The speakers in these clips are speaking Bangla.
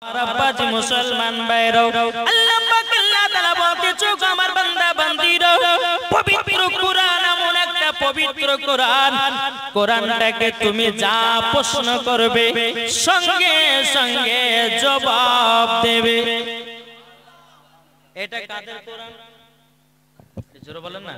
আব্বাজি মুসলমান ভাইরাও আল্লাহ পাক আল্লাহ তাআলা বলতেছে আমার বান্দা বান্দীরা পবিত্র কোরআন এমন একটা পবিত্র কোরআন কোরআনটাকে তুমি যা প্রশ্ন করবে সঙ্গে সঙ্গে জবাব দেবে। এটা কাদের কোরআন? জোরে বলেন না।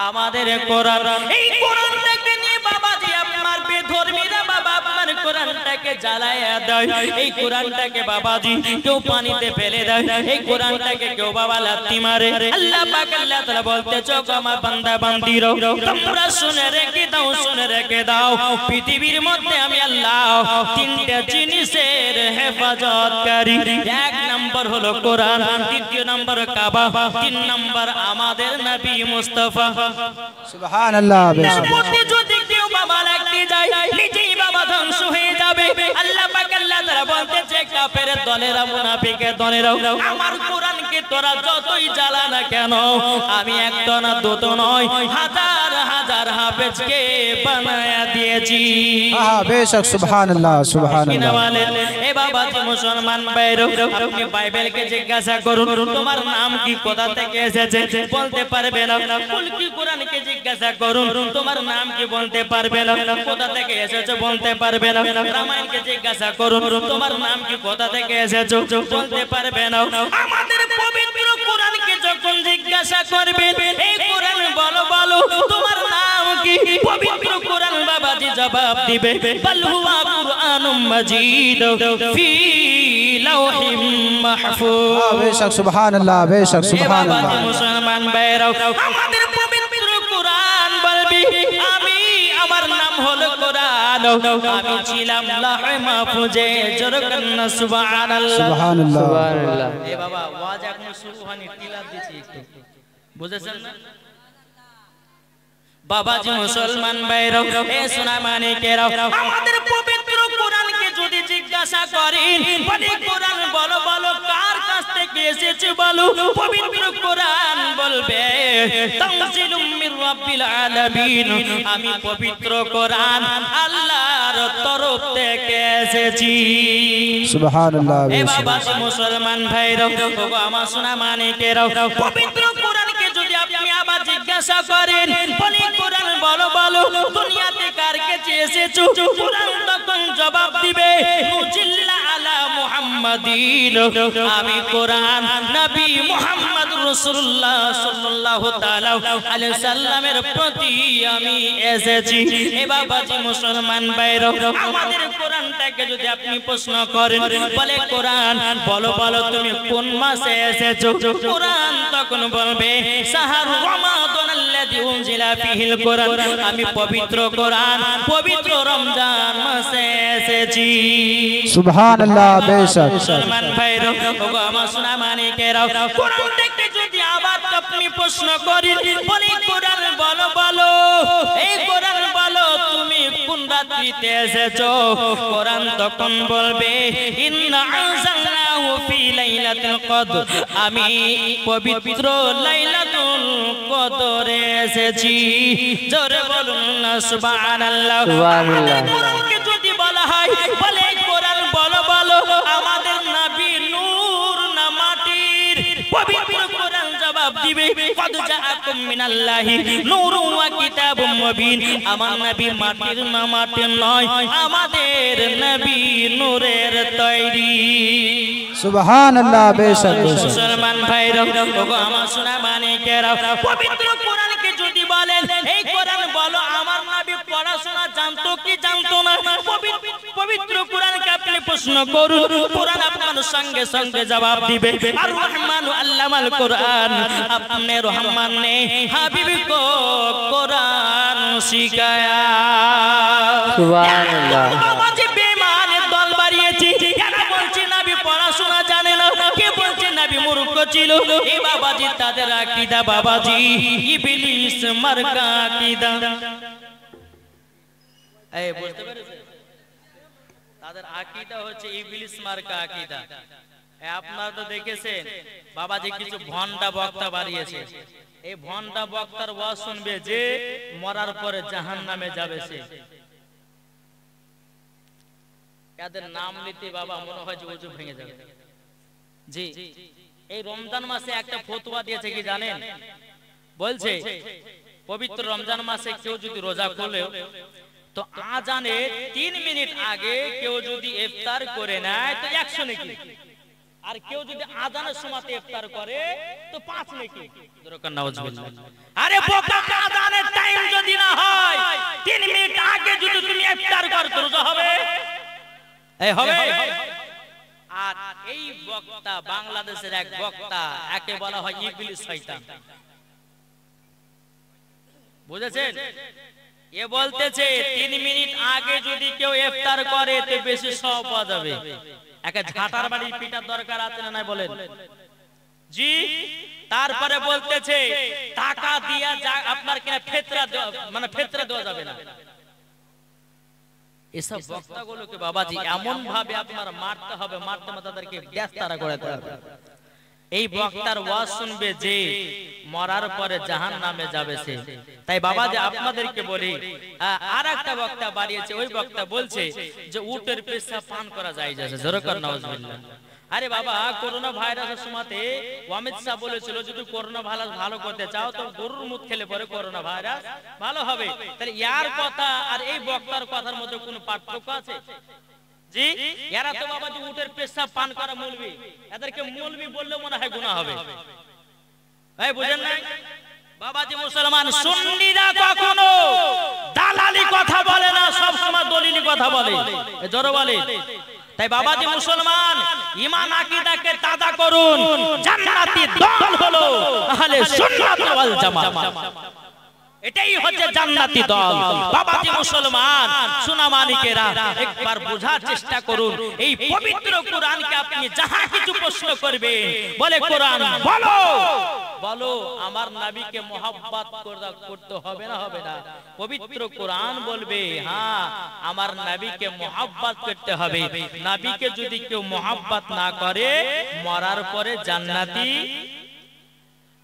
আমাদের কোরআন। এই কোরআনটাকে নিয়ে বাবাজি আপনার বেধর্মীরা বাবা আপনার কোরআনটাকে জ্বালায়া দেয়। এই কোরআনটাকে বাবাজি কেউ পানিতে ফেলে দেয়। এই কোরআনটাকে কেউ বাবা লাথি মারে। আল্লাহ পাক আল্লাহ তাআলা বলতেছে আমার বান্দা বান্দীরা তোমরা শুনে রেখে দাও, শুনে রেখে দাও। পৃথিবীর মধ্যে আমি আল্লাহ তিনটা জিনিসের হেফাজতকারী। এক নাম্বার হলো কোরআন, দ্বিতীয় নাম্বার কাবা, তিন নাম্বার আমাদের নবী মুস্তাফা। সুবহানাল্লাহ। যদি কেউ বাবা লাগতে যায় নিজেই বাবা ধ্বংস হয়ে যাবে। আল্লাহ পাক আল্লাহ তাআলা বলতেছে কাফেরের দলেরা মুনাফিকের দলেরা আমার কোরআনকে তোরা যতই জ্বালা না কেন আমি একটা না দুটো নয় হাজার হাজার হাফেজকে বানায়া দিয়েছি। হ্যাঁ বেশক। সুবহানাল্লাহ সুবহানাল্লাহ। এ বাবাজি মুসলমান ভাইরা আপনি বাইবেলকে জিজ্ঞাসা করুন তোমার নাম কি, কোথা থেকে এসেছে বলতে পারবে না। কি কোরআনকে জিজ্ঞাসা করুন তোমার নাম কি বলতে পারবে না, কোথা থেকে এসেছো বলতে পারবে না। রামায়ণকে জিজ্ঞাসা করুন তোমার নাম কি, কোথা থেকে এসেছো বলতে পারবে না। আমাদের পবিত্র কোরআনকে যখন জিজ্ঞাসা করবেন এই কোরআন বলো বলো তোমার নাম কি, পবিত্র কোরআন বাবাজি জবাব দিবে বল হুয়া কুরআনুম মাজিদ ফি লাওহিম মাহফুজ। বেশক। সুবহানাল্লাহ বেশক। সুবহানাল্লাহ। মুসলমান ভাইরা আমাদের পবিত্র কোরআন বলবি আমি আমার নাম হলো কোরআন, আমি ছিলাম লাহে মাহফুজে। জোরে কান্না সুবহানাল্লাহ সুবহানাল্লাহ। এ বাবা ওয়াজ এখন শুরু হয়নি, তিলাওয়াত দিছি একটু, বুঝেছেন না বাবাজি মুসলমান ভাইরা এ সোনা মানিকেরা আমাদের পবিত্র কোরআনকে যদি জিজ্ঞাসা করেন বলে কোরআন বলো বলো কার কাছ থেকে এসেছে বলো, পবিত্র কোরআন বলবে তানজিলুম মির রাব্বিল আলামিন, আমি পবিত্র কোরআন আল্লাহর তরফ থেকে এসেছি। সুবহানাল্লাহ। এ বাবাজি মুসলমান ভাইরা ওগো আমার সোনা মানিকেরা পবিত্র কোরআনকে যদি আপনি আবার জিজ্ঞাসা করেন বলি কোরআন বলো বলো দুনিয়াতে কার কাছে এসেছো, কোরআন তখন জবাব দিবে মুজিল্লা আলা মুহাম্মাদিন, আমি কোরআন নবী মুহাম্মদ রাসূলুল্লাহ সাল্লাল্লাহু তাআলা আলাইহি সাল্লামের প্রতি আমি এসেছি। এ বাবাজি মুসলমান ভাইরা আমাদের কোরআনটাকে যদি আপনি প্রশ্ন করেন বলে কোরআন বলো বলো তুমি কোন মাসে এসেছো, কোরআন তখন বলবে শাহরু রমাদান আল্লাযী উনজিলা ফীহিল কোরআন, আমি পবিত্র কোরআন পবিত্র রমজান মাসে এসেছি। সুবহানাল্লাহ বেশক। মুসলমান ভাইরা ওগো আমার সোনা মানিকেরা কোরআন থেকে যদি আবার আপনি প্রশ্ন করেন বলি কোরআন বলো বলো এই কোরআন বলো তুমি কোন রাত্রিতে এসেছো, কোরআন তখন বলবে ইন্না আনজালনাহু ফি লাইলাতুল কদর, আমি পবিত্র লাইলাতুল কদরে এসেছি। জোরে বলুন না সুবহানাল্লাহ। কোরআনকে যদি বলা হয় বলে কোরআন বলো বলো আমাদের নবী নূর না মাটির, পবিত্র কোরআন জবাব দিবে কদ জাআকুম মিনাল্লাহি নূরুন ওয়া কিতাবুম মুবিন, আমার নবী মাটির না মাটির নয়, আমাদের নবী নূরের তৈরি। সুবহানাল্লাহ বেশক। মুসলমান ভাইরা ওগো আমার সোনা মানিকেরা পবিত্র কোরআনকে যদি বলেন এই কোরআন বলো আমার নবী পড়াশোনা জানতো কি জানতো না, পবিত্র কোরআনকে আপনি প্রশ্ন করুন কোরআন আপনার সঙ্গে সঙ্গে জবাব দিবে আর রহমানু আল্লামাল কোরআন, আপনি রহমান ने হাবিব কো কোরআন শিখায়া। সুবহানাল্লাহ। বাবাজি বেঈমানের দল বাড়িয়েছে, এরা বলছে নবী পড়াশোনা জানে না, কে বলছে নবী মূর্খ ছিল। এই বাবাজি তাদের আকীদা বাবাজি ইবলিস মার্কা আকীদা। এই বুঝতে পেরেছেন তাদের আকীদা হচ্ছে ইবলিস মার্কা আকীদা। আপনারা তো দেখেছেন বাবাজি কিছু ভন্ডা বক্তা বাড়িয়েছে, এই ভন্ডা বক্তার ওয়াজ শুনবে যে মরার পরে জাহান্নামে যাবে সে। এদের নাম নিতে বাবা মনে হয় যে ওযু ভেঙে যাবে। জি, এই রমজান মাসে একটা ফতোয়া দিয়েছে কি জানেন? বলছে পবিত্র রমজান মাসে কেউ যদি রোজা খোলে তো আজানের 3 মিনিট আগে কেউ যদি ইফতার করে নেয় তো 100 নেকি, আর কেউ যদি আজানের সময় ইফতার করে তো 5 নেকি। দরকার নাউজুবিল্লাহ। আরে বোকা, আজানের টাইম যদি না হয় 3 মিনিট আগে যদি তুমি ইফতার করতে রোজা হবে? এই হবে। আর এই বক্তা বাংলাদেশের এক বক্তা, একে বলা হয় ইবলিস শয়তান, বুঝেছেন? এ বলতেছে 3 মিনিট আগে যদি কেউ ইফতার করে তো বেশি সওয়াব পাওয়া যাবে। একা ঝাঁটার বাড়ি পিটার দরকার আছে না নাই বলেন? জি। তারপরে বলতেছে টাকা দিয়া যা আপনার কিনা ফিতরা মানে ফিতরা দেওয়া যাবে না। এসব বক্তাগুলোকে বাবাজি এমন ভাবে আপনার মারতে হবে, মারতে মারতে তাদেরকে গ্যাস্তারা করে দিতে হবে। এই বক্তার ওয়াজ শুনবে যে মরার পরে জাহান্নামে যাবে সে। তাই বাবাজি আপনাদেরকে বলি, আর একটা বক্তা বাড়িয়েছে, ওই বক্তা বলছে যে উটের পেশাব পান করা যায় যাচ্ছে। জোরে কর নাউজুবিল্লাহ। আরে বাবা, করোনা ভাইরাসের সময়তে অমিত শাহ বলেছিল যদি করোনা ভাইরাস ভালো করতে চাও তো গরুর মুখ খেলে পরে করোনা ভাইরাস ভালো হবে। তাহলে ইয়ার কথা আর এই বক্তার কথার মধ্যে কোনো পার্থক্য আছে? জি, এরা তো বাবাজি উটের পেশাব পান করা মৌলবি, এদেরকে মৌলবি বললে মনে হয় গুনাহ হবে। এই বুঝেন না বাবাজি? মুসলমান সুন্নিরা কখনো দালালি কথা বলে না, সব সময় দলিলি কথা বলে। জোরে বলে। তাই বাবাজি মুসলমান ঈমান আকীদাকে তাজা করুন। জান্নাতি দল হলো আহলে সুন্নাত ওয়াল জামাত, এটাই হচ্ছে জান্নাতি দল। বাবাজি মুসলমান সুনামানিকেরা একবার বোঝার চেষ্টা করুন। এই পবিত্র কোরআনকে আপনি যাহা কিছু প্রশ্ন করবেন, বলে কোরআন বলো বলো আমার নবীকে মহব্বত করতে হবে না হবে না? পবিত্র কোরআন বলবে হ্যাঁ আমার নবীকে মহব্বত করতে হবে। নবীকে যদি কেউ মহব্বত না করে মরার পরে জান্নাতি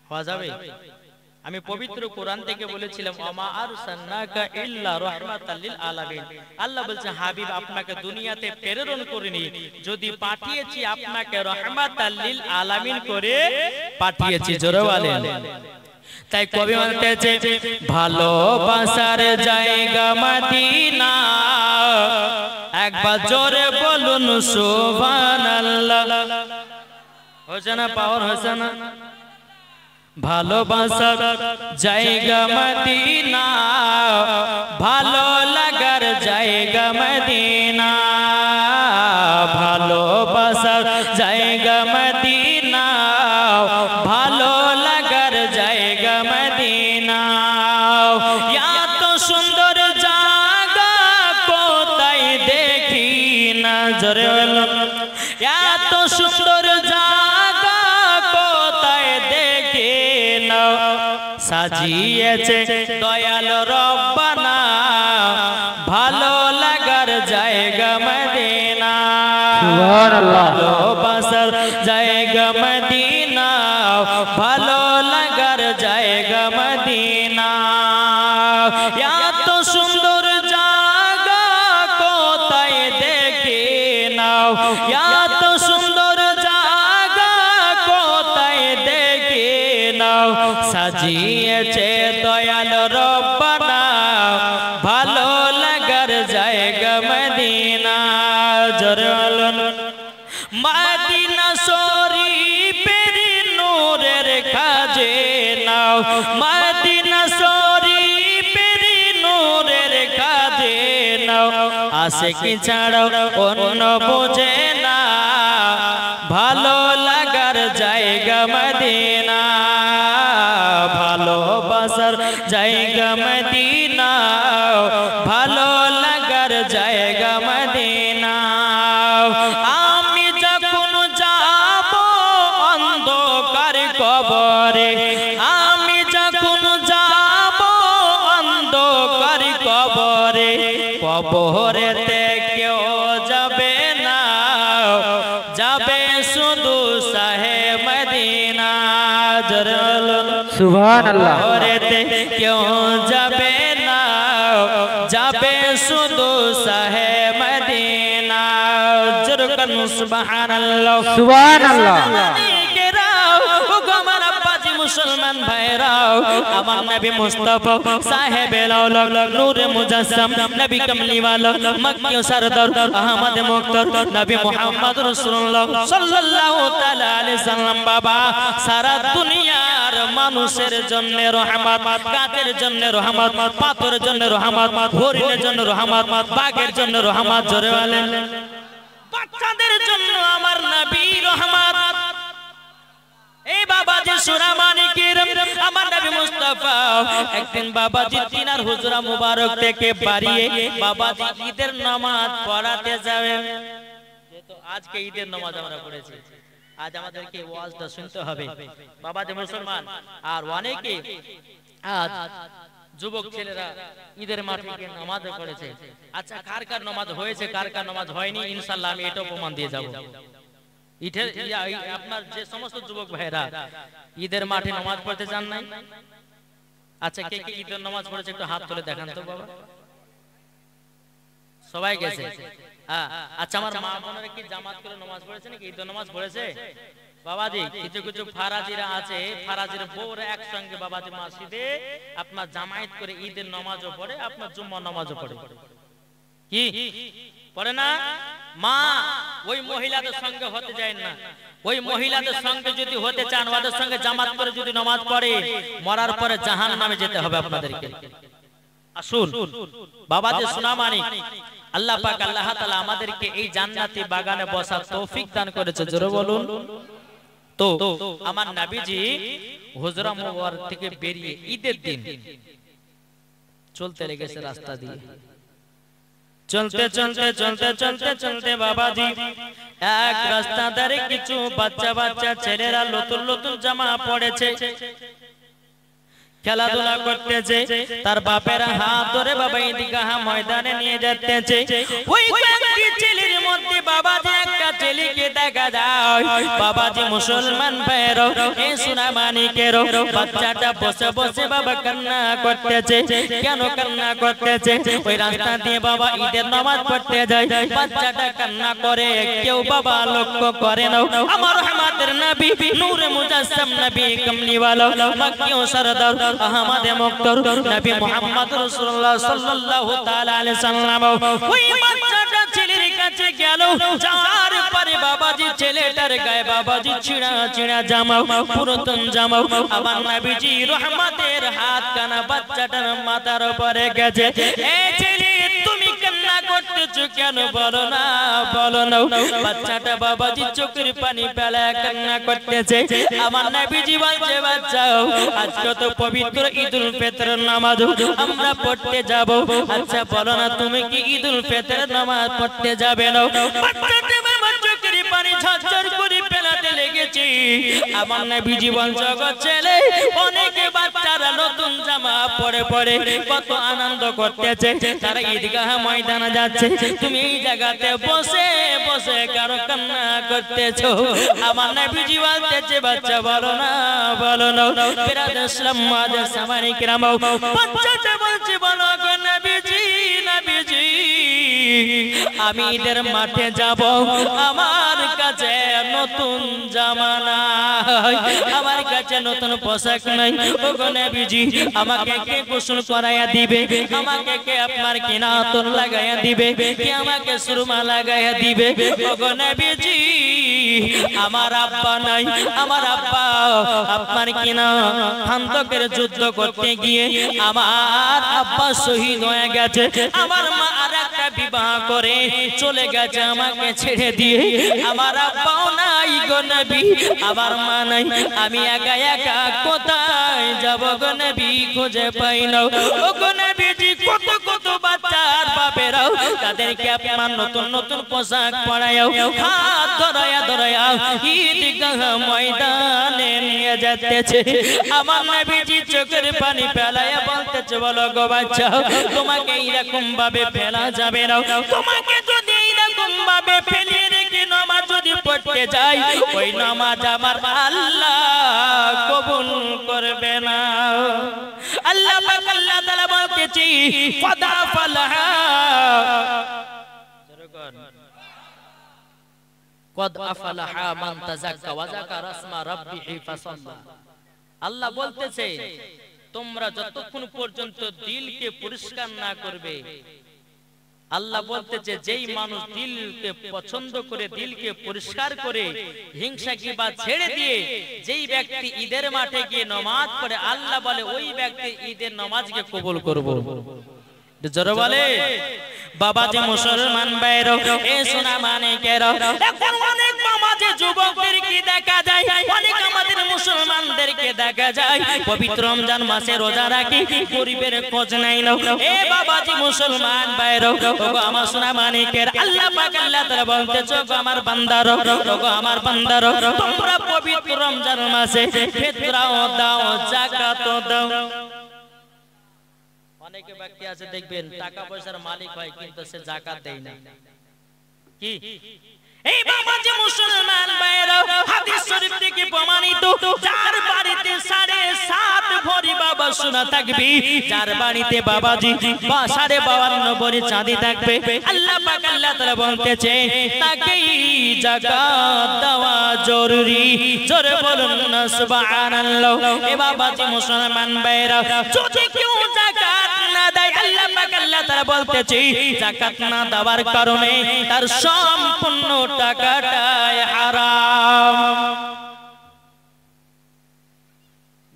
হওয়া যাবে। আমি পবিত্র কোরআন থেকে বলেছিলাম ওমা আরসালনাকা ইল্লা রাহমাতাল লিল আলামিন। আল্লাহ বলছে হাবিব আপনাকে দুনিয়াতে প্রেরণ করিনি, যদি পাঠিয়েছি আপনাকে রাহমাতাল লিল আলামিন করে পাঠিয়েছি। জোরে বলেন। তাই কবি বলতেছে ভালোবাসার জায়গা মদিনা, একবার জোরে বলুন সুবহানাল্লাহ। হোসেনা পাওয়ার হোসেনা। ভালোবাসার জায়গা মদিনা, ভালো লাগার জায়গা মদিনা, ভালোবাসার জায়গা মদিনা, ভালো লাগার জায়গা মদিনা। এত সুন্দর জায়গা কোথায় দেখি না। জোরে বলো। এত সুন্দর জায়গা কোথায় দেখি না, সাজিয়েছে দয়াল রব্বানা, ভালো লাগার জায়গা মদিনা। সুবহানাল্লাহ। ভালোবাসার জায়গা মদিনা, ভালো লাগার জায়গা মদিনা। এত সুন্দর জায়গা কোথায় দেখি নাও, এত সুন্দর জায়গা কোথায় দেখি নাও, সাজিয়েছে দয়াল রব্বানা, ভালো লাগার জায়গা মদিনা। জোরে বলুন। মদিনা শরীফের নূরের খাজনাও, মদিনা শরীফের নূরের খাজনাও, আশিকি ছাড়াও অন্য বোঝে না, ভালো লাগার জায়গা মদিনা, ভালোবাসার জায়গা মদিনা, ভালো লাগার জায়গা মদিনা। আমি যখন যাব অন্ধকার কবরে, আমি যখন যাব অন্ধকার কবরে, কবরেতে কেউ যাবে না, যাবে শুধু শাহে মদিনা। জোরে বলুন সুবহানাল্লাহ। কবরেতে কেউ যাবে না, যাবে শুধু শাহে মদিনা। বলুন সুবহানাল্লাহ সুবহানাল্লাহ। মুসলমান ভাইরাও আমার নবী মুস্তাফা সাহেব লাউলা নূরে মুজাসসাম নবী কামলিওয়ালা মক্কি সরদার আহমদ মুক্তার নবী মুহাম্মদ রাসূলুল্লাহ সাল্লাল্লাহু তাআলা আলাইহি সাল্লাম বাবা সারা দুনিয়ার মানুষের জন্য রহমত, গাছের জন্য রহমত, পাথরের জন্য রহমত, হরিণের জন্য রহমত, বাঘের জন্য রহমত, জোরে বলেন বাচ্চাদের জন্য আমার নবী রহমত। এই বাবাজি সুরামানিকের আমার নবী মুস্তাফা একদিন বাবাজি তিনার হুজরা মুবারক থেকে বাড়িয়ে বাবাজি ঈদের নামাজ পড়াতে যাবেন। যেহেতু আজকে ঈদের নামাজ আমরা পড়েছি, আজ আমাদেরকে ওয়াজটা শুনতে হবে। বাবাজি মুসলমান আর অনেকে আজ যুবক ছেলেরা ঈদের মাঠে গিয়ে নামাজ পড়েছে। আচ্ছা, কার কার নামাজ হয়েছে, কার কার নামাজ হয়নি, ইনশাআল্লাহ আমি এটা প্রমাণ দিয়ে যাব। আপনার যে সমস্ত যুবক ভাইরা ঈদের মাঠে নামাজ পড়তে চান নাই, আচ্ছা কে কে ঈদের নামাজ পড়েছে একটু হাত তুলে দেখান তো বাবা। সবাই গেছে? আচ্ছা, আমার মা বোনেরা কি জামাত করে নামাজ পড়েছে নাকি ঈদের নামাজ পড়েছে? বাবাজি কিছু কিছু ফারাজিরা আছে, ফারাজির বউরা একসঙ্গে বাবাজি মসজিদে আপনার জামায়াত করে ঈদের নামাজও পড়ে, আপনার জুম্মার নামাজও পড়ে। কি পড়ে না? মা ওই মহিলাদের সঙ্গে হতে যায় না। ওই মহিলাদের সঙ্গে যদি হতে চান, ওদের সঙ্গে জামাত করে যদি নামাজ পড়ে, মরার পরে জাহান্নামে যেতে হবে আপনাদেরকে। আসুন বাবাজি সুনামানি, আল্লাহ পাক আল্লাহ তাআলা আমাদেরকে এই জান্নাতি বাগানে বসার তৌফিক দান করেছে, জোরে বলুন। তো আমার নবীজি হুজরা মুবারক থেকে বেরিয়ে ঈদের দিন চলতে লেগেছে রাস্তা দিয়ে। চলতে চলতে চলতে চলতে চলতে বাবাজি এক রাস্তা ধারে কিছু বাচ্চা বাচ্চা ছেলেরা নতুন নতুন জামা পড়েছে, খেলাধুলা করতেছে। তার বাপেরা হাত ধরে বাবা ঈদগাহ ময়দানে নিয়ে যাচ্ছে। ওই কয়েকটি ছেলের মধ্যে বাবাজি একটা ছেলেকে দেখা যায়। বাবাজি মুসলমান ভাইরা এ সুনামানিকের বাচ্চাটা বসে বসে বাবা কান্না করতেছে। কেন কান্না করতেছে? ওই রাস্তা দিয়ে বাবা ঈদের নামাজ পড়তে যায়, বাচ্চাটা কান্না করে, কেউ বাবা লক্ষ্য করে না। আমার রহমতের নবী নূরে মুজাসসাম নবী কামলিওয়ালা মক্কি সরদার আহমদ মুক্তার নবী মুহাম্মদ রাসূলুল্লাহ সাল্লাল্লাহু তাআলা আলাইহি সাল্লাম ওই বাচ্চাটা ছেলের কাছে গেল। যাওয়ার পরে বাবাজি ছেলেটার গায়ে বাবাজি ছিঁড়া ছিঁড়া জামা, পুরাতন জামা। আমার নবীজি রহমতের হাত কানা বাচ্চাটার মাথার উপরে গেছে। এই ছেলে তুমি কান্না করতেছো কেন? বলো না, বলো না। বাচ্চাটা বাবাজি চোখের পানি ফেলায় কান্না করতেছে। আমার নবীজি বলছে, বাচ্চা আজকে তো পবিত্র ঈদুল ফিতরের নামাজ আমরা পড়তে যাব। আচ্ছা বলো না, তুমি কি ঈদুল ফিতরের নামাজ পড়তে যাবে না? বাচ্চাটা বাবার চোখের পানি ঝরঝর করে ফেলাতে লেগেছে। আমার নবীজি বলছে, গো ছেলে, অনেকে বাচ্চারা নতুন জামা পরে পরে কত আনন্দ করতেছে, তারা ঈদগাহ ময়দানে যাচ্ছে, তুমি এই জায়গাতে বসে বসে কারো কান্না করতেছো। আমার নবীজি বলতেছে, বাচ্চা বলো না, বলো না। বিরাদর ইসলাম মাদের সামানি কিরাম বাচ্চাটা বলছে, বলো গো নবীজি, নবীজি আমি ঈদের মাঠে যাব, আমার কাছে নতুন জামা নাই, আমার কাছে নতুন পোশাক নাই। ও গো নবীজি আমাকে কে গোসল করায়া দিবে? আমাকে কে আপনার কিনা আতর লাগায়া দিবে? কে আমাকে সুরমা লাগায়া দিবে? ও গো নবীজি আমার আব্বা নাই, আমার আব্বা আপনার কিনা খান্দকের যুদ্ধ করতে গিয়ে আমার আব্বা শহীদ হয়ে গেছে। আমার মা আরেকটা বিবাহ করে চলে গেছে আমাকে ছেড়ে দিয়ে। আমার আব্বাও নাই গো নবী, আমার মা নাই, আমি একা একা কোথায় যাব গো নবী? খুঁজে পাই না। ও গো নবীজি কত কত বাচ্চার বাপেরাও তাদেরকে আপনার নতুন নতুন পোশাক পরায়াও, হাত ধরায়া ধরায়া ঈদগাহ ময়দানে নিয়ে যাচ্ছে। আমার নবীজি চোখের পানি ফেলায়া বলতেছে, বলো গো বাচ্চা, তোমাকে এইরকম ভাবে ফেলা যাবে না। তোমাকে যদি এইরকম ভাবে ফেলিয়ে রেখে নামাজ যদি পড়তে যাই, ওই নামাজ আমার আল্লাহ কবুল করবে না। আল্লাহ পাক আল্লাহ তাআলা বলতেছি, ফাদা ফালাহা কদ আফলাহা মান তাযাক্কা ওয়া যাকারা ইসমা রাব্বিহি ফাসাল্লা। আল্লাহ বলতেছে তোমরা যতক্ষণ পর্যন্ত দিলকে পরিষ্কার না করবে, আল্লাহ বলতেছে যেই মানুষ দিলকে পছন্দ করে, দিলকে পরিষ্কার করে, হিংসা কিংবা ছেড়ে দিয়ে যেই ব্যক্তি ঈদের মাঠে গিয়ে নামাজ পড়ে, আল্লাহ বলে ওই ব্যক্তি ঈদের নামাজকে কবুল করব। জোরে বলে বাবাজি মুসলমান ভাইরা, এ সোনা মানিকেরা, এখন অনেক সমাজে যুবকদেরকে দেখা যায়, অনেক আমাদের মুসলমানদেরকে দেখা যায় পবিত্র রমজান মাসে রোজা রাখি, গরিবের খোঁজ নাই নাও। এ বাবাজি মুসলমান ভাইরা, ওগো আমার সোনা মানিকেরা, আল্লাহ পাক আল্লাহ তাআলা বলতেছে ওগো আমার বান্দারা, ওগো আমার বান্দারা, তোমরা পবিত্র রমজান মাসে ফিতরাও দাও, যাকাতও দাও। অনেকে ব্যক্তি আছে দেখবেন টাকা পয়সার মালিক হয় কিন্তু সে যাকাত দেয় না। কি এই বাবাজি মুসলমান ভাইরা, হাদিস শরীফ থেকে প্রমাণিত, যার বাড়িতে 7.5 ভরি বাবা সোনা থাকবে, যার বাড়িতে বাবাজি 52 ভরি চাঁদি থাকবে, আল্লাহ পাক আল্লাহ তাআলা বলতেছে তাকেই যাকাত দেওয়া জরুরি। জোরে বলুন না সুবহানাল্লাহ। এ বাবাজি মুসলমান ভাইরা, যদি কেউ যাকাত না দেয়, আল্লাহ পাক আল্লাহ তাআলা বলতেছে যাকাত না দেওয়ার কারণে তার সম্পূর্ণ টাকাটাই হারাম।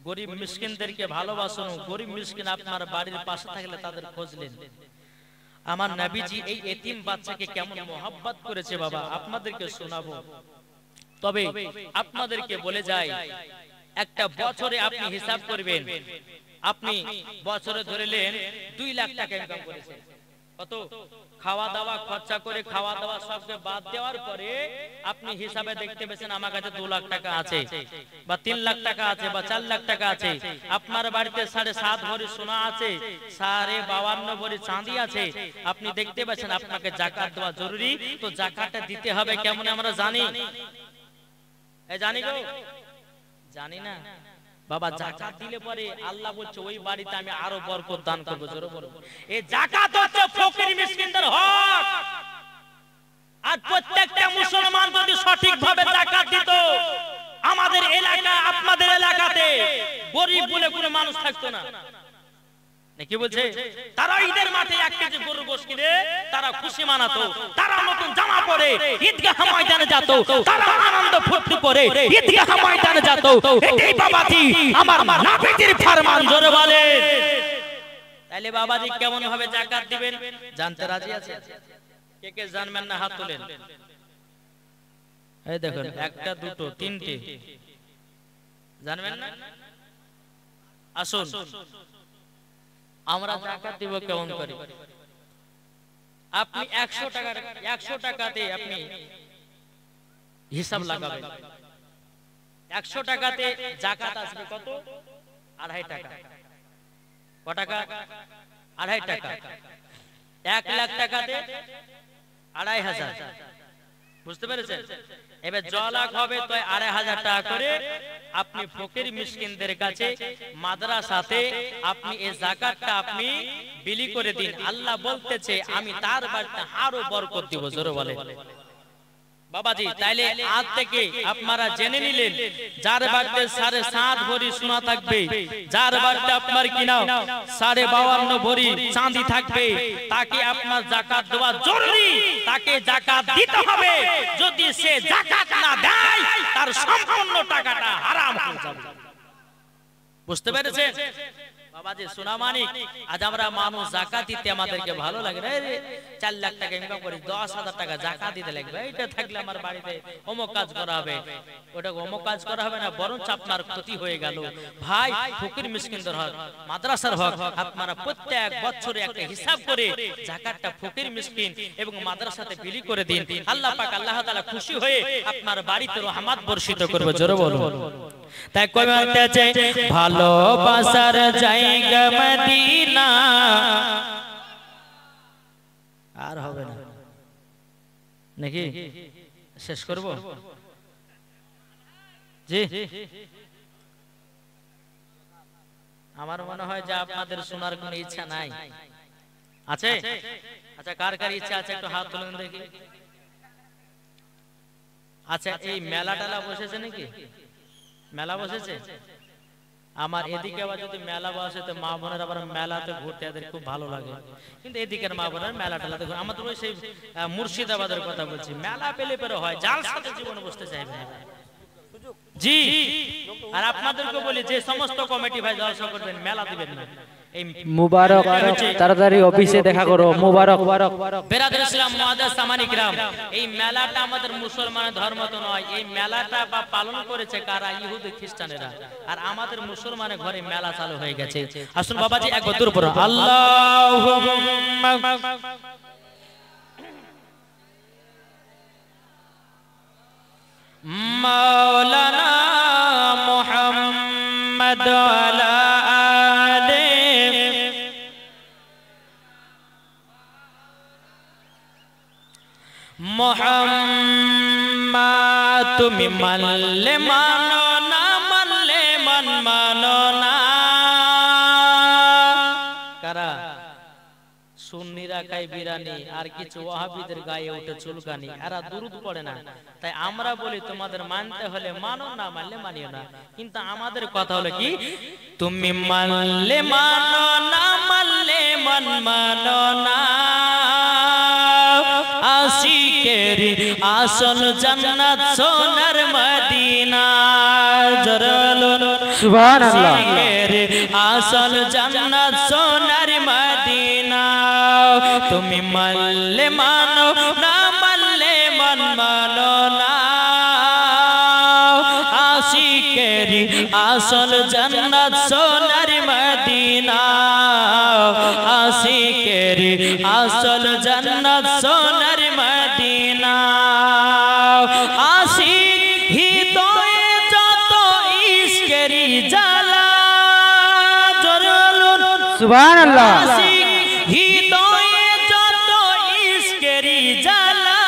গরিব মিসকিনদেরকে ভালোবাসুন। গরিব মিসকিন আপনার বাড়ির পাশে থাকলে তাদের খোঁজলেন। আমার নবীজি এই এতিম বাচ্চাকে কেমন মোহাব্বত করেছে বাবা, আপনাদেরকে শোনাবো। তবে আপনাদেরকে বলে যাই, একটা বছরে আপনি হিসাব করবেন, আপনি বছরে ধরলেন 2 লাখ টাকা ইনকাম করেছেন। কত? খাওয়া দাওয়া খরচা করে, খাওয়া দাওয়া সবকে বাদ দেওয়ার পরে আপনি হিসাবে দেখতে পেয়েছেন আমার কাছে 2 লাখ টাকা আছে, বা 3 লাখ টাকা আছে, বা 4 লাখ টাকা আছে। আপনার বাড়িতে 7.5 ভরি সোনা আছে, 52 ভরি চাঁদি আছে। আপনি দেখতে পাচ্ছেন আপনাকে যাকাত দেওয়া জরুরি। তো যাকাতটা দিতে হবে কেমন আমরা জানি? জানি গো? জানি না বাবা। যাকাত দিলে পরে আল্লাহ বলছে ওই বাড়িতে আমি আরো বরকত দান করব। জোরে বলো। এই যাকাত হচ্ছে ফকির মিসকিনদের হক। আর প্রত্যেকটা মুসলমান যদি সঠিকভাবে যাকাত দিত, আমাদের এলাকা, আপনাদের এলাকাতে গরিব বলে কোনো মানুষ থাকতো না। নাকি বলছে? তারা ঈদের মাঠে 1 কেজি গরুর গোশত কিনে তারা খুশি মানাতো, তারা নতুন জামা পরে ঈদগাহ ময়দানে যেত, তারা আনন্দ ফুর্তি করে ঈদগাহ ময়দানে যেত। এটাই বাবাজি আমার নবীজির ফরমান। জোরে বলে। তাহলে বাবাজি কেমন ভাবে যাকাত দিবেন জানতে রাজি আছে? কে কে জানবেন না হাত তোলেন। এই দেখুন, 1টা 2টো 3টে জানবেন না? আসুন আমরা যাকাত দিব কেমন করে। আপনি 100 টাকাতে আপনি হিসাব লাগাবেন। 100 টাকাতে যাকাত আসবে কত? 2.5 টাকা। কত টাকা? 2.5 টাকা। 1 লাখ টাকাতে 2.5 হাজার। বুঝতে পেরেছেন? এবার 2 লাখ হবে তো 2.5 টাকা করে আপনি ফকির মিসকিনদের কাছে মাদ্রাসাতে আপনি এই যাকাতটা আপনি বিলি করে দিন। আল্লাহ বলতেছে আমি তার বাড়িতে আরো বরকত দিব। জোরে বলে বাবাজি। তাইলে আজ থেকে আপনারা জেনে নিলেন, যার বাড়িতে 7.5 ভরি সোনা থাকবে, যার বাড়িতে আপনার কিনা 52 ভরি চাঁদি থাকবে, তাকে আপনার যাকাত দেওয়া জরুরি। তাকে যাকাত দিতে হবে। যদি সে যাকাত না দেয় তার সম্পূর্ণ টাকাটা হারাম হয়ে যাবে। বুঝতে পেরেছেন বাবাজি? সোনা মানিক, আজ আমরা মানুষ যাকাত দিতে আমাদেরকে ভালো লাগে না। 4 লাখ টাকা ইনকাম করি, 10,000 টাকা যাকাত দিতে লাগবে। এটা থাকলে আমার বাড়িতে অমুক কাজ করা হবে, ওটা অমুক কাজ করা হবে না, বরং আপনার ক্ষতি হয়ে গেল। ভাই, ফকির মিসকিনদের হক, মাদ্রাসার হক, আপনারা প্রত্যেক বছরে একটা হিসাব করে যাকাতটা ফকির মিসকিন এবং মাদ্রাসাতে বিলি করে দিন। আল্লাহ পাক আল্লাহ তাআলা খুশি হয়ে আপনার বাড়িতে রহমত বর্ষিত করবে। জোরে বলো। তাই কই বলতেছে ভালোবাসার জায়গা মদিনা। আর হবে না নাকি? শেষ করব জি। আমার মনে হয় যে আপনাদের শোনার কোনো ইচ্ছা নাই। আছে? আচ্ছা, কার কার ইচ্ছা আছে একটু হাত তুলুন দেখি। আচ্ছা এই মেলা টেলা বসেছে নাকি? মেলা বসেছে? আমার এদিকে আবার যদি মেলা বসে তো মা বোনের আবার মেলাতে ঘুরতে এদের খুব ভালো লাগে, কিন্তু এদিকের মা বোনের মেলা টেলাতে ঘুরে। আমাদের ওই সেই মুর্শিদাবাদের কথা বলছি, মেলা পেলে পেলে হয়, জাল সাথে জীবনে বসতে চাইবে না। জি, আর আপনাদেরকে বলি যে সমস্ত কমিটি ভাই জলসা করবেন মেলা দিবেন না। মুবারক, তাড়াতাড়ি অফিসে দেখা করো। মুবারক। বেরাদর ইসলাম মুআদ্দাস সামানি কিরাম, এই মেলাটা আমাদের মুসলমানের ধর্ম তো নয়। এই মেলাটা বা পালন করেছে কারা? ইহুদি খ্রিস্টানেরা। আর আমাদের মুসলমানের ঘরে মেলা চালু হয়ে গেছে। আসুন বাবাজি একবার দূর পড়ো আল্লাহুম্মা মাওলানা মুহাম্মদ আলা মোহাম্মদ। তুমি মানলে মানো না মানলে মানো না। কারা? সুন্নিরা খায় বিরানি, আর কিছু ওয়াহাবিদের গায়ে ওঠে চুলকানি। এরা দুরুদ পড়ে না। তাই আমরা বলি তোমাদের মানতে হলে মানো, না মানলে মানিও না। কিন্তু আমাদের কথা হলো কি, তুমি মানলে মানো না মানলে মানো না। আশিকেরি আসল জান্নাত সোনার মদিনা। সুবহানাল্লাহ। আশিকেরি আসল জান্নাত সোনার মদিনা। তুমি মানলে মানো না মানলে মানো না। আশিকেরি আসল জান্নাত সোনার মদিনা। আশিকেরি আসল জান্নাত সোনার মদিনা। আশিক হৃদয়ে যত ইশকেরি জ্বালা। সুবহানাল্লাহ। আশিক হৃদয়ে যত ইশকেরি জ্বালা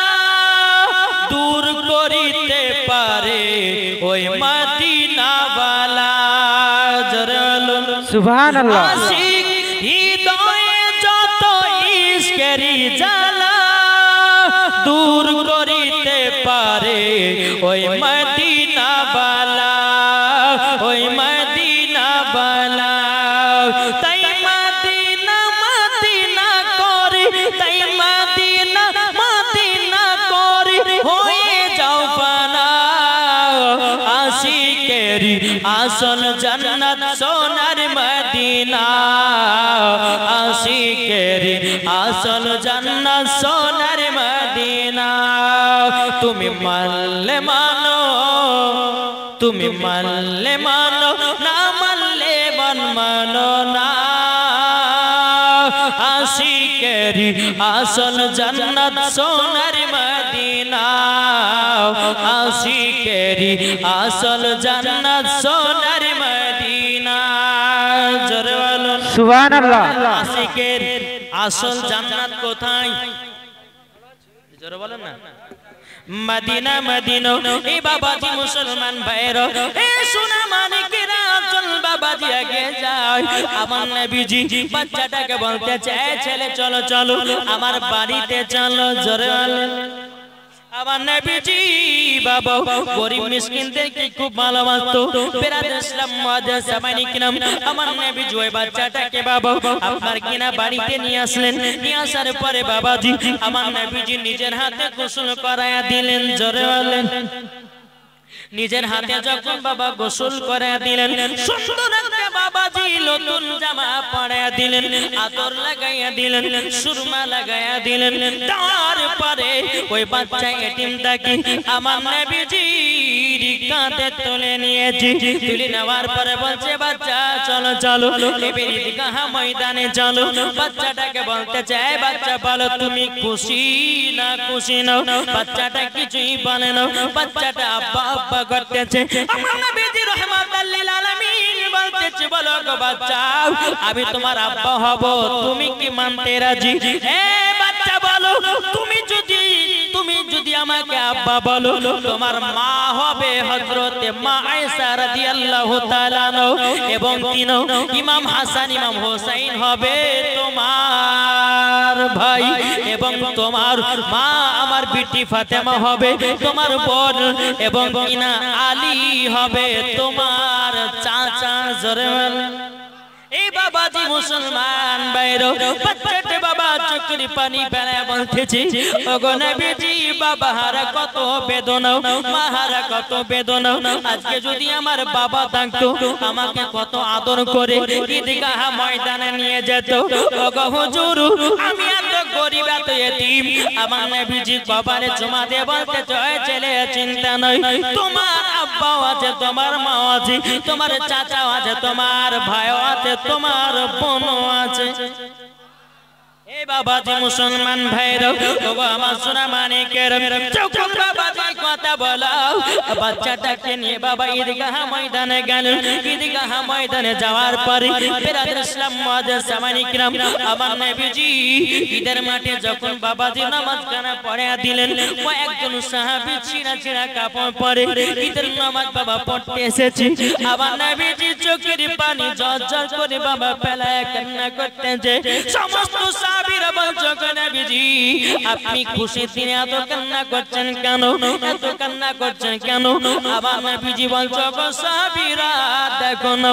দূর করিতে পারে ওই মদিনাওয়ালা। সুবহানাল্লাহ। আশিক হৃদয়ে যত ইশকেরি জ্বালা দূর করিতে পারে ওই মদিনাওয়ালা, ওই মদিনাওয়ালা। তাই মদিনা মদিনা করে, তাই মদিনা মদিনা করে হয়ে যাও পানা। আশিকেরি আসল জান্নাত সোনার মদিনা। আশিকেরি আসল জান্নাত সোনার মদিনা। তুমি মানলে মানো, তুমি মানলে মানো না মানলে মানো না। আশিকেরি আসল জান্নাত সোনার মদিনা। আশিকেরি আসল জান্নাত সোনার মদিনা। জোরে বলুন সুবহানাল্লাহ। আশিকের আসল জান্নাত কোথায়? জোরে বলেন না। Medina Medina. এই বাবাজি মুসলমান ভাইরা, এ সোনা মানিকেরা চল বাবাজি আগে যায়। আমার নবীজি বাচ্চাটাকে বলতে চায় ছেলে চলো চলো আমার বাড়িতে চলো। জোরে বলেন। আমার নবীজি বাবা গরিব মিসকিনদেরকে খুব ভালোবাসতো। বেরাদর ইসলাম মুআদ্দাস সামানি কিরাম, আমার নবীজি ওই বাচ্চাটাকে বাবা আপনার কিনা বাড়িতে নিয়ে আসলেন। নিয়ে আসার পরে বাবাজি আমার নবীজি নিজের হাতে গোসল করায়া দিলেন। জোরে বলেন। নিজের হাতে যখন বাবা গোসল করে দিলেন, সুন্দর একটা বাবাজি নতুন জামা পরায়া দিলেন, আতর লাগাইয়া দিলেন, সুরমা লাগাইয়া দিলেন। তারপরে ওই বাচ্চা এতিমটাকে আমার নবীজির কাঁধে তুলে নিয়েছি। তুলে নেওয়ার পরে বলছে বাচ্চা চলো চলো এবার ঈদগাহ ময়দানে চলো। বাচ্চাটাকে বলতে চায় বাচ্চা বলো তুমি খুশি না খুশি না? বাচ্চাটা কিছুই বলে না। বাচ্চাটা আব্বা আব্বা করতেছে। আমার নবীজি রাহমাতাল লিল আলামিন বলতেছে বলো গো বাচ্চা আমি তোমার আব্বা হব, তুমি কি মানতে রাজি? হে বাচ্চা বলো তুমি যদি আমাকে আব্বা বলো তোমার মা হবে হযরতে মা আয়েশা রাদিয়াল্লাহু তাআলা এবং ইমাম হাসান ইমাম হোসেন হবে তোমার ভাই এবং তোমার মা আমার বিটি ফাতেমা হবে তোমার বোন এবং কিনা আলী হবে তোমার চাচা। জোরে এই বাবাজি মুসলমান বাইরো বাচ্চাতে বাবা চোখের পানি ফেলে বলতেছি ওগো নবীজি বাবাহারা কত বেদনা মাহারা কত বেদনা। আজকে যদি আমার বাবা থাকতো আমাকে কত আদর করে ঈদগাহ ময়দানে নিয়ে যেত। ওগো হুজুর আমি এত গরিব এত এতিম আমার নবীজি কবরে জমা দিয়ে বলতে জয় ছেলে চিন্তা নয় তোমার আব্বা আছে তোমার মা আছে তোমার চাচা আছে তোমার ভাই আছে তোমার বোন আছে। এই বাবাজি মুসলমান ভাইরা ওগো আমার সোনা মানিকের চৌকন বাবাজি কথা বলো। বাচ্চাটাকে নিয়ে বাবা ঈদগাহ ময়দানে গেল। ঈদগাহ ময়দানে যাওয়ার পরে বিরাদ ইসলাম মুআজ্জাজ সামানি কিরাম আমার নবীজি ঈদের মাঠে যখন বাবাজি নামাজ কানা পড়ে দিলেন কয়েকজন সাহাবী ছিঁড়া ছিঁড়া কাপড় পরে ঈদের নামাজ বাবা পড়তে এসেছে। আমার নবীজি চোখের পানি ঝরঝর করে বাবা ফেলায় কান্না করতেছে। সমস্ত সাহাবীরা বলছে নবীজি আপনি খুশির দিনে এত কান্না করছেন কেন এত কান্না করছেন কেন? আমার নবীজি বলছে গো সাহাবীরা দেখো না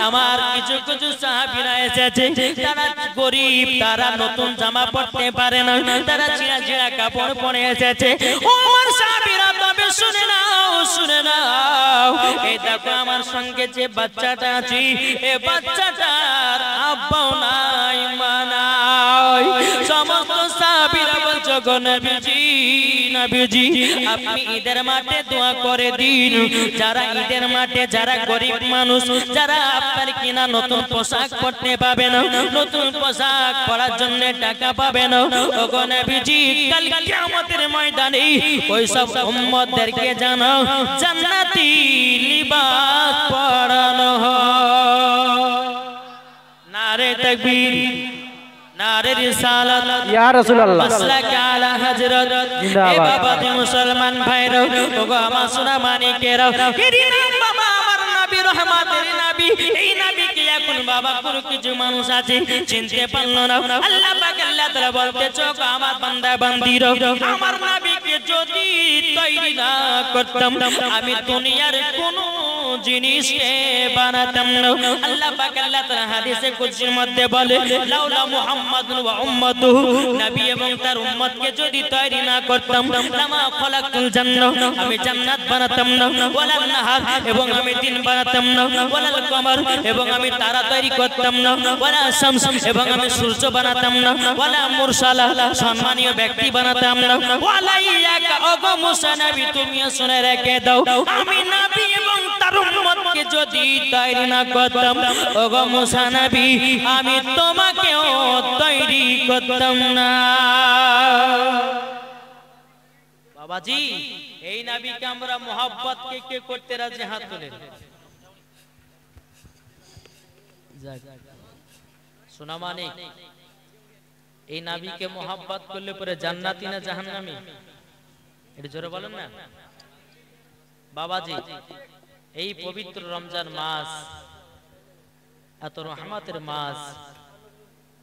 আমার কিছু কিছু সাহাবীরা এসেছে তারা গরিব তারা নতুন জামা পরতে পারে না তারা ছিঁড়া ছিঁড়া কাপড় পরে এসেছে। ও আমার সাহাবীরা তবে শুনে নাও এই দেখো আমার সঙ্গে যে বাচ্চাটা আছে এই বাচ্চাটার আব্বা নাই মা নাই। সমস্ত সাহাবীরা বলছে গো নবীজি আপনি ঈদের মাঠে দোয়া করে দিন যারা ঈদের মাঠে যারা গরিব মানুষ যারা আপনার কিনা নতুন পোশাক পরতে পাবে না নতুন পোশাক পরার জন্য টাকা পাবে না ওগো নবীজি কাল কিয়ামতের ময়দানে ওই সব উম্মতদেরকে জানাও জান্নাতি লিবাস পরানো হয়। নারে তাকবীর নারে রিসালাত ইয়া রাসূলুল্লাহ মাসলাক আলা হযরত। এই বাবাজি মুসলমান ভাইরা ওগো আমার সোনা মানিকেরা এর বাবা আমার নবী রহমতের নবী এই নবীকে এখন বাবা পুরো কিছু মানুষ আছে চিনতে পারলো না। আল্লাহ পাক আল্লাহ তাআলা বলতেছে আমার বান্দা বান্দীরা আমার নবীকে যদি তৈরি না করতাম আমি দুনিয়ার কোনো জিনিসকে বানাতাম না। আল্লাহ পাক আল্লাহ তাআলা হাদিসে কুদসির মধ্যে বলে লাউলা মুহাম্মাদুন ওয়া উম্মাতুহু নবী এবং তার উম্মতকে যদি তৈরি না করতাম লামা খলাকতুল জান্নাহ আমি জান্নাত বানাতাম না ওয়ালান নাহার এবং আমি দিন বানাতাম না ওয়ালাল কমর এবং আমি তারা তৈরি করতাম না ওয়ালা শামস এবং আমি সূর্য বানাতাম না ওয়ালা মুরসালা সম্মানীয় ব্যক্তি বানাতাম না ওয়ালা ইয়াকা ওগো মুসা নবী তুমি শুনে রেখে দাও আমি নবী এবং তার উম্মতকে যদি তৈরি না করতাম ওগো মুসা নবী আমি তোমাকেও তৈরি করতাম না। বাবাজি এই নবীকে আমরা মোহাব্বত কে করতে রাজি হাত তুলে শোনা মানে এই নবীকে মোহাব্বত করলে পরে জান্নাতি না জাহান্নামী এটা জোরে বলেন না। বাবাজি এই পবিত্র রমজান মাস এত রহমতের মাস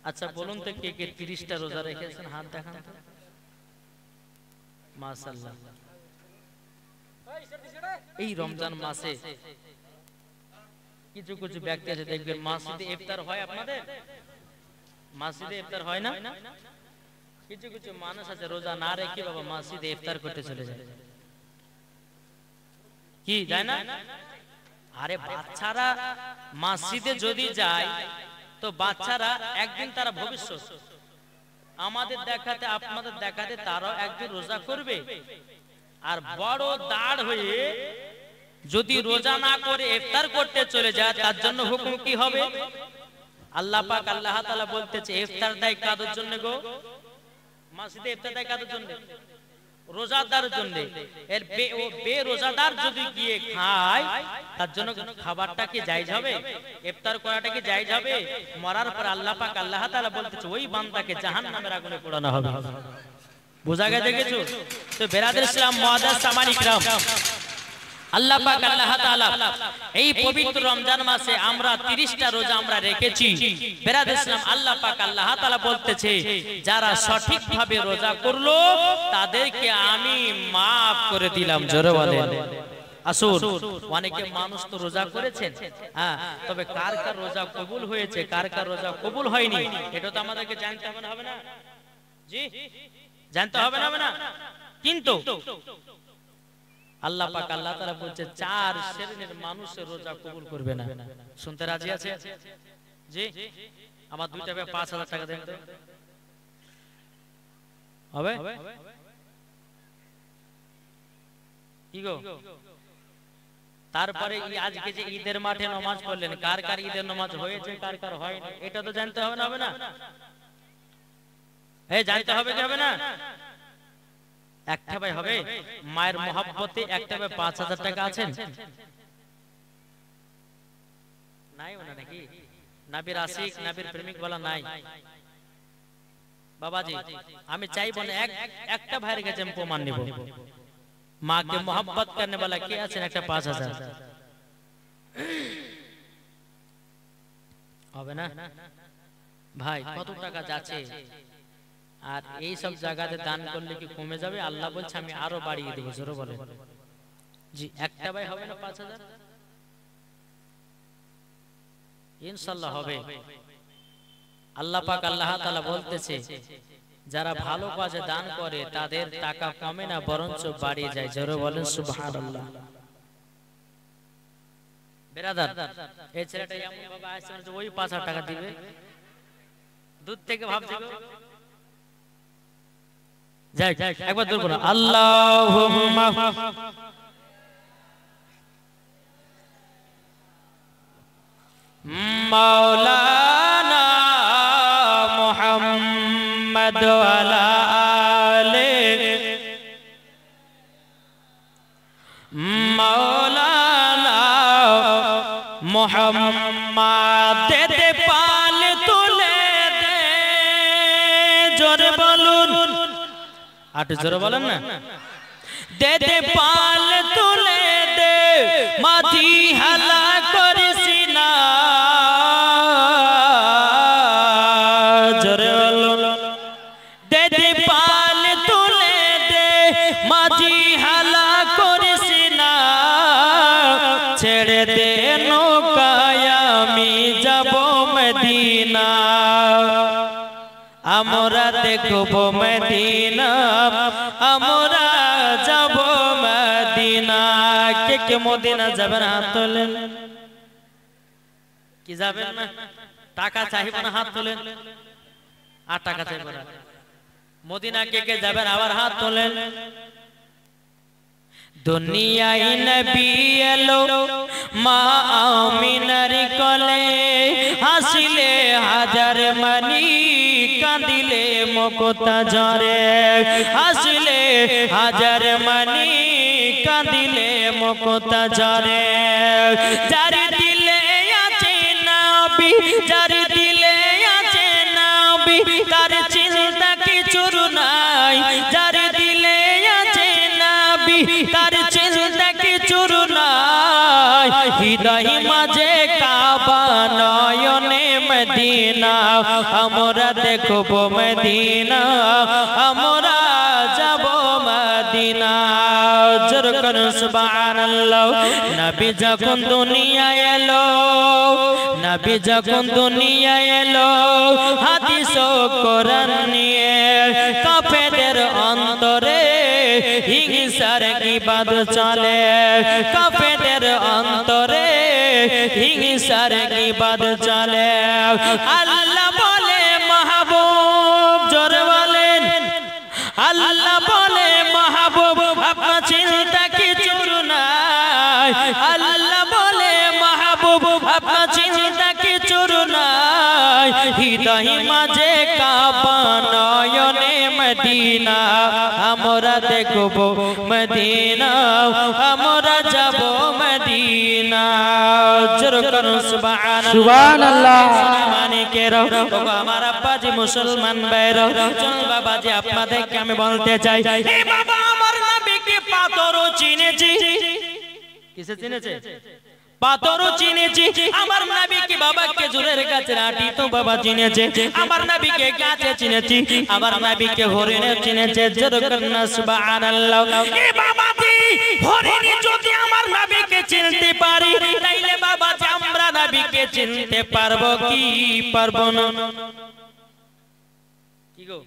আচ্ছা বলুন তো কে কে 30টা রোজা রেখেছেন হাত দেখান তো। মাশাআল্লাহ এই রমজান মাসে কিছু কিছু ব্যক্তি আছে দেখবেন মসজিদে ইফতার হয় আপনাদের মসজিদে ইফতার হয় না কিছু কিছু মানুষ আছে রোজা না রেখে বাবা মসজিদে ইফতার করতে চলে যায় কি যায় না? আরে বাচ্চারা মসজিদে যদি যায় তো বাচ্চারা একদিন তারা ভবিষ্যৎ আমাদের দেখাতে আপনাদের দেখাতে তারাও একদিন রোজা করবে। আর বড় দাঁড় হয়ে যদি রোজা না করে ইফতার করতে চলে যায় তার জন্য হুকুম কি হবে? আল্লাহ পাক আল্লাহ তাআলা বলতেছে ইফতার দেয় কাদের জন্য গো? মসজিদে ইফতার দেয় কাদের জন্য? রোজাদারের জন্য। এর বেরোজাদার যদি গিয়ে খায় তার জন্য খাবারটা কি জায়েজ হবে? ইফতার করাটা কি জায়েজ হবে? মরার পর আল্লাহ পাক আল্লাহ তাআলা বলতেছে ওই বান্দাকে জাহান্নামের আগুনে পোড়ানো হবে। বুঝা গেছে কিছু? তো বেরাদার ইসলাম মুআজ্জাজ সামানি کرام আল্লাহ পাক আল্লাহ তাআলা এই পবিত্র রমজান মাসে আমরা 30টা রোজা আমরা রেখেছি। বেরাদ ইসলাম, আল্লাহ পাক আল্লাহ তাআলা বলতেছে যারা সঠিকভাবে রোজা করলো তাদেরকে আমি maaf করে দিলাম। জোরে বলেন আসুন। অনেকে মানুষ তো রোজা করেছেন, হ্যাঁ, তবে কার কার রোজা কবুল হয়েছে, কার কার রোজা কবুল হয়নি, এটা তো আমাদেরকে জানতে হবে না? জি, জানতে হবে না? কিন্তু আল্লাহ পাক আল্লাহ তাআলা বলছে 4 শ্রেণীর মানুষের রোজা কবুল করবে না। শুনতে রাজি আছে? জি, আমার দুইটা ভাই 5000 টাকা দেন তো, হবে কি গো? তারপরে আজকে যে ঈদের মাঠে নামাজ পড়লেন, কার কার ঈদের নামাজ হয়েছে, কার কার হয়নি, এটা তো জানতে হবে না? এই জানতে হবে কি হবে না? একটা ভাই হবে মায়ের মহব্বতে, একটা ভাই 5000 টাকা আছেন নাই ওনা নাকি? নবীর আশিক, নবীর প্রেমিক বলা নাই বাবাজি। আমি চাইবো না একটা ভাইয়ের কাছে আমি প্রমাণ নিব। মাকে मोहब्बत करने वाला কে আছেন? একটা 5000 হবে না ভাই? কত টাকা যাচ্ছে? আর এই সব জায়গাতে দান করলে কি কমে যাবে? আল্লাহ বলছে আমি আরো বাড়িয়ে দেব। জোরে বলেন জি। একটা ভাই হবে না 5000? ইনশাআল্লাহ হবে। আল্লাহ পাক আল্লাহ তাআলা বলতেছে যারা ভালো কাজে দান করে তাদের টাকা কমে না, বরঞ্চ বাড়িয়ে যায়। জোরে বলেন সুবহানাল্লাহ। বেরাদার, এই ছেলেটা এমন ভাবে আসছে যে ওই 5000 টাকা দিবে, দূর থেকে ভাবছে যাই। একবার দূর করো আল্লাহুম্মা মাওলানা মুহাম্মদ ওয়ালা আলে মাওলানা মুহাম্মদ দে পাল তুলে দে। জোরে বলুন, আট জোরে বলেন না। দে দে পাল তুলে দে, মাটি হালা করিস না। জোরে বলুন, দে দে পাল তুলে দে, মাটি হালা করিস না। ছেড়ে দে নৌকায় আমি যাব মদিনা, আমরা দেখব মদিনা, আমরা যাব মদিনা। কে কে মদিনা যাবেন হাত তোলেন। কি যাবেন না? টাকা চাইব না, হাত তোলেন। আর টাকা চাইব না, মদিনা কে কে যাবেন আবার হাত তোলেন। দুনিয়ায় নবী এলো মা আমিনার কোলে, হাসিলে হাজার মানি কাঁদিলে মুক্তা ঝরে। হাসিলে হাজার মানি কাঁদিলে মুক্তা ঝরে। যার দিলে আছে নবী, যার দিলে আছে নবী, তার চিন্তা কিছুর নাই। যার দিলে আছে নবী, তার চিন্তা কিছুর নাই। হৃদয় মাঝে কাবা, নয়নে মদিনা, আমরা দেখব মদিনা, আমরা যাব মদিনা। জোর করুন সুবহানাল্লাহ। নবী যখন দুনিয়ায় এলো, নবী যখন দুনিয়ায় এলো, হাদিস ও কোরআন নিয়ে কাফেরদের অন্তরে হিংসার গীবাদ চলে। কাফেরদের অন্তরে হিংসার গীবাদ চলে। আল্লাহ বলে মাহবুব, জোরে বলেন আল্লাহ বলে মাহবুব, আপনার চিন্তা কিছুর নাই। আল্লাহ বলে মাহবুব, আপনার চিন্তা কিছুর নাই। হৃদয় মাঝে কাবা, নয়নে মদিনা, আমরা দেখব মদিনা, আমরা যাব মদিনা। জোর করুন সুবহানাল্লাহ। মানিকেরা আমার আব্বাজি মুসলমান ভাইরা, চল বাবাজি আপনাদের আমি বলতে চাই, এ বাবা আমার নবীকে পাথরও চিনেছি, কিসে চিনেছে? পাথরও চিনেছে। আমার নবীকে বাবা খেজুরের গাছের আটি তো বাবা চিনেছে। আমার নবীকে গাছে চিনেছি, আমার নবীকে হরিণে চিনেছে। জোরকন্না সুবহানাল্লাহ। এ বাবাজি, হরিণী যদি আমার নবীকে চিনতে পারি, তাইলে বাবা যে আমরা নবীকে চিনতে পারবো কি পারবো না? কি গো,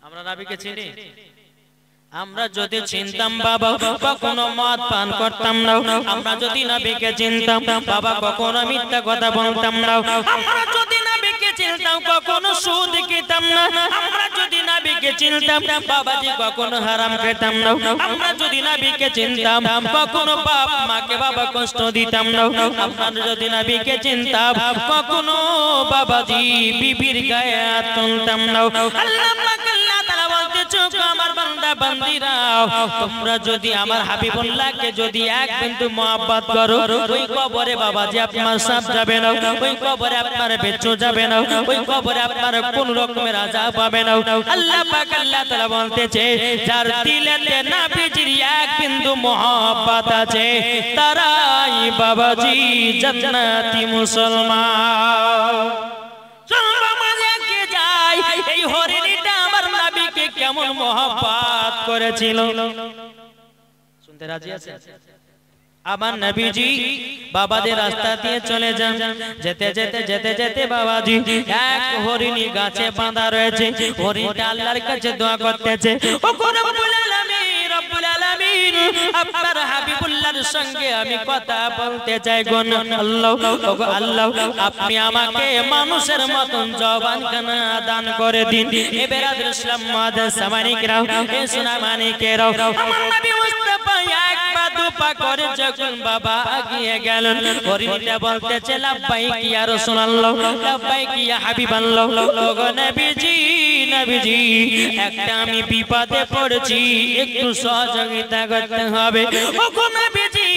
আমরা নবীকে চিনি? আমরা যদি চিনতাম বাবা কখনো মদ পান করতাম না। আমরা যদি নবীকে চিনতাম বাবা কখনো মিথ্যা কথা বলতাম না। আমরা যদি নবীকে চিনতাম কখনো সুদ খেতাম না। আমরা যদি নবীকে চিনতাম বাবাজি কখনো হারাম খেতাম না। আমরা যদি নবীকে চিনতাম কখনো বাপ মাকে বাবা কষ্ট দিতাম না। আমরা যদি নবীকে চিনতাম কখনো বাবাজি বিবির গায়ে হাত তুলতাম না। আল্লাহ পাক আল্লাহ তাআলা বলতেছে, আমার বান্দা বান্দিরা, তোমরা যদি আমার হাবিবুল্লাহকে যদি এক বিন্দু মহব্বত করো, ওই কবরে বাবাজি আপনার সাপ যাবে না, ওই কবরে আপনার বেচ্চু যাবে না, ওই কবরে আপনার কোন রকমের আযাব পাবে না। আল্লাহ পাক আল্লাহ তাআলা বলতেছে, যার দিলেতে নবীজির এক বিন্দু মহব্বত আছে, তারাই বাবাজি জান্নাতি মুসলমান। এই হরিণীটা আমার নবীকে কেমন মহব্বত করেছিল, শুনতে রাজি আছে? আমার নবীজি বাবাদের রাস্তা দিয়ে চলে যান। যেতে যেতে যেতে যেতে বাবাজি এক হরিণী গাছে বাঁধা রয়েছে। হরিণটা আল্লাহর কাছে দোয়া করতেছে, ও রব্বুল আলামিন, রব্বুল আলামিন, আপনার হাবিবুল্লাহর সঙ্গে আমি কথা বলতে চাই গো আল্লাহ। ওগো আল্লাহ, আপনি আমাকে মানুষের মতন জবান খানা দান করে দিন। এ বেরাদর ইসলাম মাদার সামানিকরাও, এ সোনা মানিকেরাও, আমার নবী মুস্তাফা এক পা দু পা করে যখন বাবা আগিয়ে গেলেন, হরিণীটা বলতেছে, লাব্বাইক ইয়া রাসূলুল্লাহ, লাব্বাইক ইয়া হাবিবাল্লাহ। ওগো নবীজি, নবীজি, একটা আমি বিপদে পড়েছি, একটু সহযোগিতা করতে হবে। ওগো নবীজি,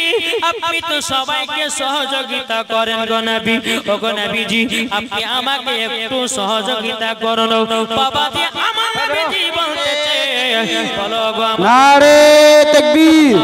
আপনি তো সবাইকে সহযোগিতা করেন গো নবী। ওগো নবীজি, আপনি আমাকে একটু সহযোগিতা করুন। বাবাজি আমার নবীজি বলতেছে, বলো গো, নারে তাকবীর।